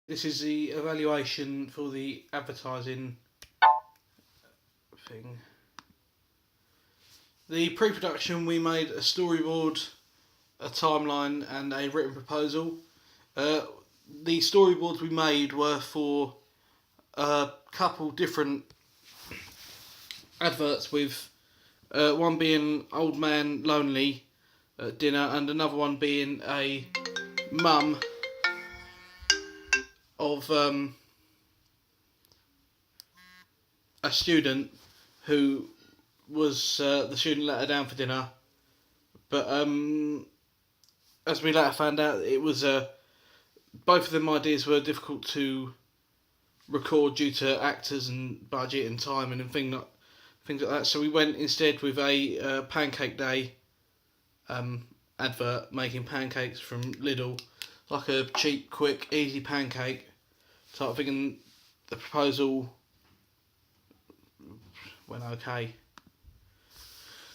This is the evaluation for the advertising thing. The pre-production, we made a storyboard, a timeline and a written proposal. The storyboards we made were for a couple different adverts, with one being Old Man Lonely at dinner and another one being a mum of a student who was the student let her down for dinner, but as we later found out, it was both of them ideas were difficult to record due to actors and budget and timing and things like that. So we went instead with a Pancake Day advert, making pancakes from Lidl, like a cheap, quick, easy pancake type thing. And the proposal went okay.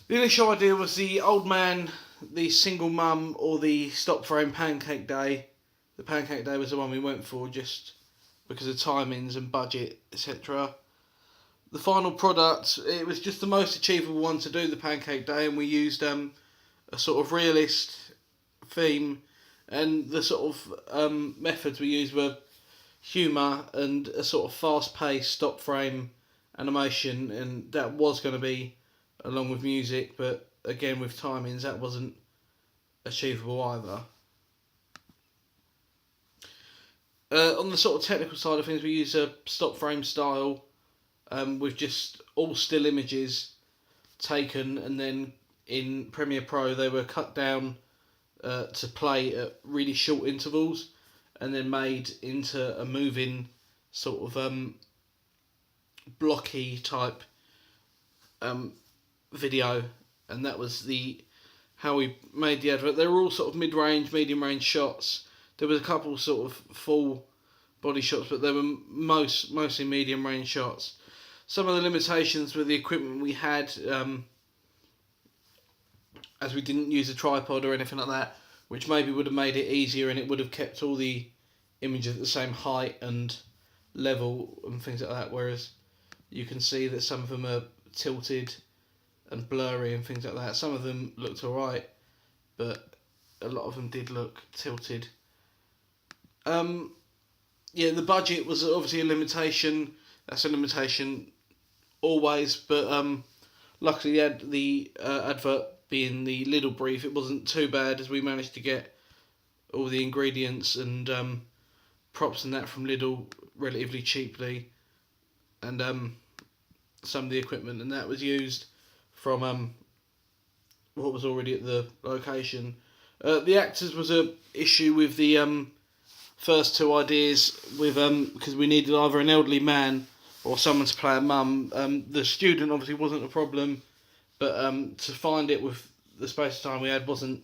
The initial idea was the Old Man, the Single Mum, or the Stop Frame Pancake Day. The Pancake Day was the one we went for, just because of timings and budget, etc. The final product, it was just the most achievable one to do, the Pancake Day, and we used a sort of realist theme, and the sort of methods we used were humour and a sort of fast-paced stop frame animation, and that was going to be along with music, but again with timings that wasn't achievable either. On the sort of technical side of things, we use a stop frame style with just all still images taken, and then in Premiere Pro they were cut down to play at really short intervals and then made into a moving sort of blocky type video, and that was how we made the advert. They were all sort of mid-range, medium-range shots. There was a couple sort of full body shots, but they were mostly medium-range shots. Some of the limitations with the equipment we had, as we didn't use a tripod or anything like that, which maybe would have made it easier, and it would have kept all the images at the same height and level and things like that, whereas you can see that some of them are tilted and blurry and things like that. Some of them looked alright, but a lot of them did look tilted. Yeah, the budget was obviously a limitation. That's a limitation always, but luckily the advert being the Lidl brief, it wasn't too bad, as we managed to get all the ingredients and props and that from Lidl relatively cheaply, and some of the equipment, and that was used from what was already at the location. The actors was a issue with the first two ideas, with because we needed either an elderly man or someone to play a mum. The student obviously wasn't a problem, but to find it with the space of time we had wasn't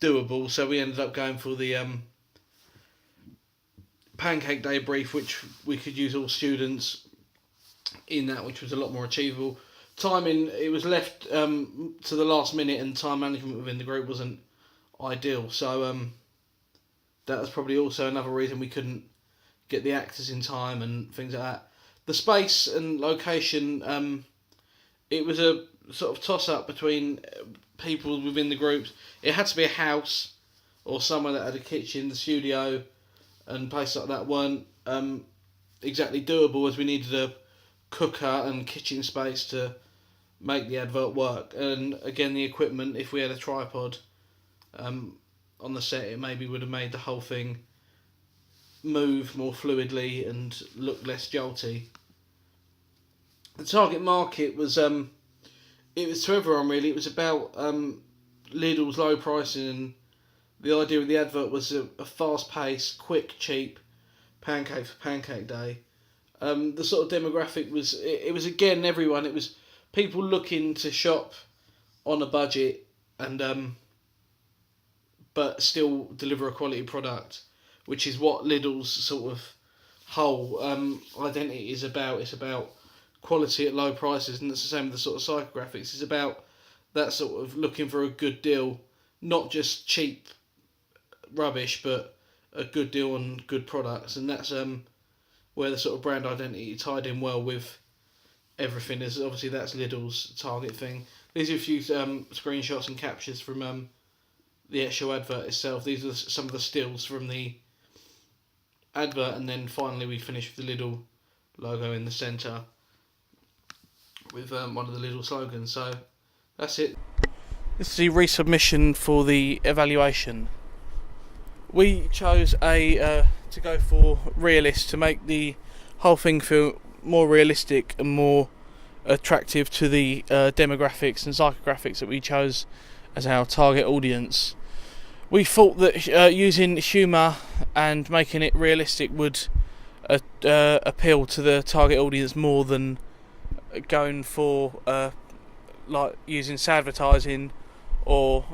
doable, so we ended up going for the Pancake Day brief, which we could use all students in that, which was a lot more achievable. Timing, it was left to the last minute, and time management within the group wasn't ideal, so that was probably also another reason we couldn't get the actors in time and things like that. The space and location, it was a sort of toss-up between people within the groups. It had to be a house or somewhere that had a kitchen. The studio and places like that weren't exactly doable, as we needed a cooker and kitchen space to make the advert work. And again, the equipment, if we had a tripod on the set, it maybe would have made the whole thing move more fluidly and look less jolty. The target market was it was to everyone really. It was about Lidl's low pricing, and the idea of the advert was a fast-paced, quick, cheap pancake for Pancake Day. The sort of demographic was, it was again everyone. It was people looking to shop on a budget and but still deliver a quality product, which is what Lidl's sort of whole identity is about. It's about quality at low prices, and it's the same with the sort of psychographics. It's about that sort of looking for a good deal, not just cheap rubbish, but a good deal on good products, and that's where the sort of brand identity tied in well with everything. Is obviously that's Lidl's target thing. These are a few screenshots and captures from the actual advert itself. These are some of the stills from the advert, and then finally we finish with the Lidl logo in the centre with one of the Lidl slogans. So that's it. This is the resubmission for the evaluation. We chose to go for realist, to make the whole thing feel more realistic and more attractive to the demographics and psychographics that we chose as our target audience. We thought that using humour and making it realistic would appeal to the target audience more than going for like using advertising or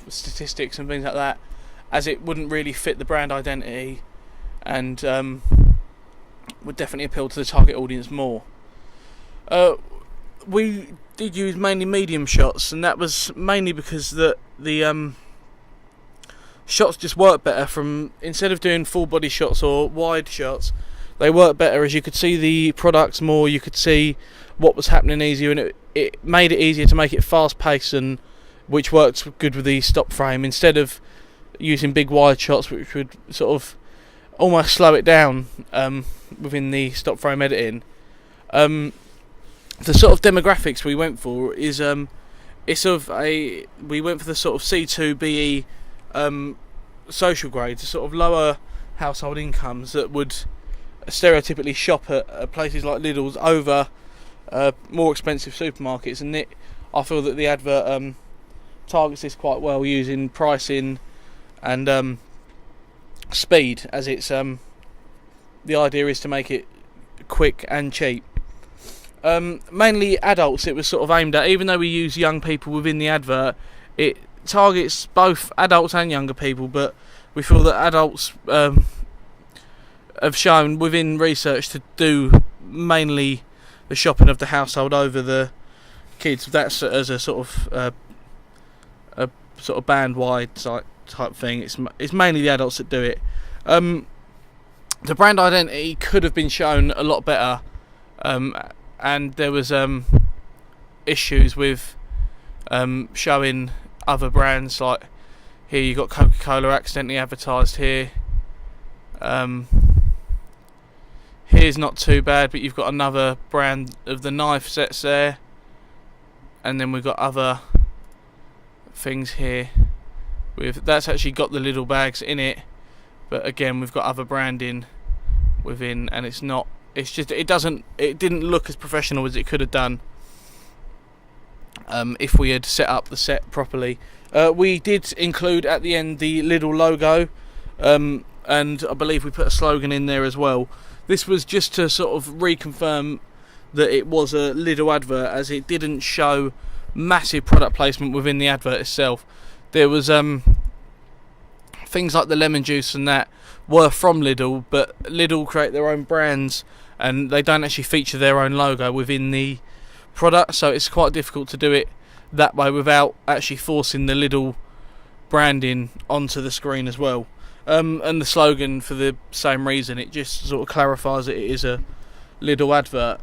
statistics and things like that, as it wouldn't really fit the brand identity and would definitely appeal to the target audience more. We did use mainly medium shots, and that was mainly because the shots just work better from, instead of doing full body shots or wide shots, they work better as you could see the products more, you could see what was happening easier, and it made it easier to make it fast paced, and which works good with the stop frame, instead of using big wide shots which would sort of almost slow it down within the stop frame editing. The sort of demographics we went for is we went for the sort of C2 BE social grades, the sort of lower household incomes that would stereotypically shop at places like Lidl's over more expensive supermarkets, and I feel that the advert targets this quite well, using pricing and speed, as it's the idea is to make it quick and cheap. Mainly adults it was sort of aimed at. Even though we use young people within the advert, it targets both adults and younger people, but we feel that adults have shown within research to do mainly the shopping of the household over the kids. That's as a sort of band wide type thing. It's mainly the adults that do it. The brand identity could have been shown a lot better, and there was issues with showing other brands. Like here you got Coca-Cola accidentally advertised here. Here's not too bad, but you've got another brand of the knife sets there, and then we've got other things here that's actually got the little bags in it, but again we've got other branding within, and it didn't look as professional as it could have done if we had set up the set properly. We did include at the end the Lidl logo, and I believe we put a slogan in there as well. This was just to sort of reconfirm that it was a Lidl advert, as it didn't show massive product placement within the advert itself. There was things like the lemon juice and that were from Lidl, but Lidl create their own brands and they don't actually feature their own logo within the product, so it's quite difficult to do it that way without actually forcing the Lidl branding onto the screen as well. And the slogan, for the same reason, it just sort of clarifies that it is a Lidl advert.